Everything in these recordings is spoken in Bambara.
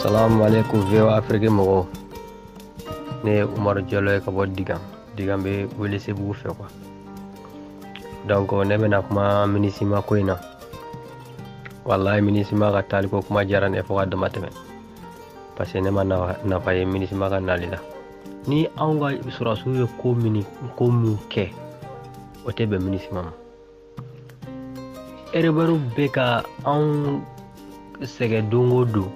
Salam alaikum VO Afrique mɔgɔw. Ne ye Umaru Diallo ye ka bɔ Digan bɛ Welesebugu fɛ quoi. Donc ne bɛna kuma MINUSMA ko in na. Wallahi MINUSMA ka taali ko kuma diyara ne fo ka dama tɛmɛ. Parce que ne ma nafa ye MINUSMA ka nali la. Ni anw ka sɔrɔdasiw ye ko mun kɛ, o tɛ bɛn MINUSMA ma. Rebelle bɛ ka anw sɛgɛn don o don.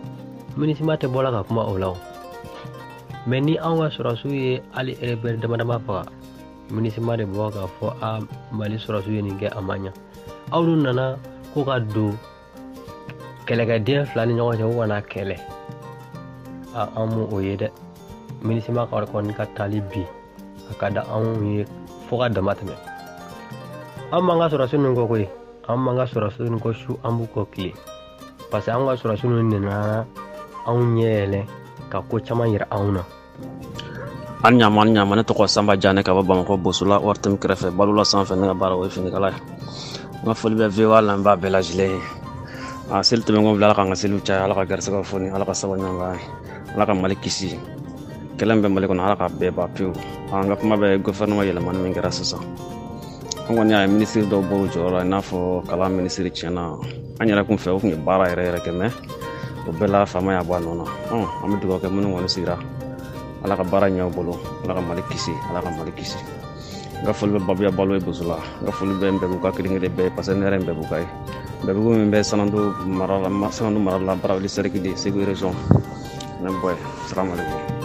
MINUSMA tɛ bɔla ka kuma o la o. Mais ni anw ka sɔrɔdasiw ye hali rebelle dama faga, MINUSMA de bɔ ka fɔ Mali sɔrɔdasiw ye nin kɛ a man ɲa. Aw dun nana ko ka don kɛlɛkɛden fila ni ɲɔgɔn cɛ ko kana kɛlɛ. An m'o o ye dɛ. MINUSMA ka kɔni ka taali bi a ka da anw ye fo ka dama tɛmɛ. An m'an ka sɔrɔdasiw ninnu kɔ koyi. An m'an ka sɔrɔdasiw ninnu kɔ su an b'u kɔ tile. Parce que an ka sɔrɔdasiw ninnu nana anw ɲɛ yɛlɛ ka ko caman yira anw na. An ɲama ne tɔgɔ Sanba Jane ka bɔ Bamakɔ Bosola Waritɛmu kɛrɛfɛ Balola sanfɛ ne ka baara o ye finikala ye. N ka foli bɛ VOA lamɛnbaa bɛɛ lajɛlen ye. Seli tɛmɛnen Ala k'an ka seliw caya, Ala ka garisɛgɛw foni, Ala ka sabali ɲɔgɔn ye, Ala ka Mali kisi. Kɛlɛ min bɛ Mali kɔnɔ Ala ka bɛɛ ban pewu. An ka kuma bɛ gouvernement yɛlɛmani min kɛra sisan. An kɔni y'a ye minisiri dɔw bɔr'u jɔyɔrɔ la i n'a fɔ kalan minisiri tiɲɛna. An yɛrɛ kun fɛ o kun ye baara yɛrɛ kɛ mais o bɛɛ la faama y'a bɔ a nɔ na. An bɛ dugawu kɛ minnu kɔni sigira. Ala ka baara ɲɛ u bolo, Ala ka Mali kisi, Ala ka Mali kisi. N ka foli bɛ Babuya Balo ye Bosola, n ka foli bɛ Nbɛbuka kelen-kelen bɛɛ ye parce que ne yɛrɛ ye Nbɛbuka ye. Nbɛbugu min bɛ Sanandu mara la Barawuli Serikili Segu région. Ne bɔ ye, salamu alaikum.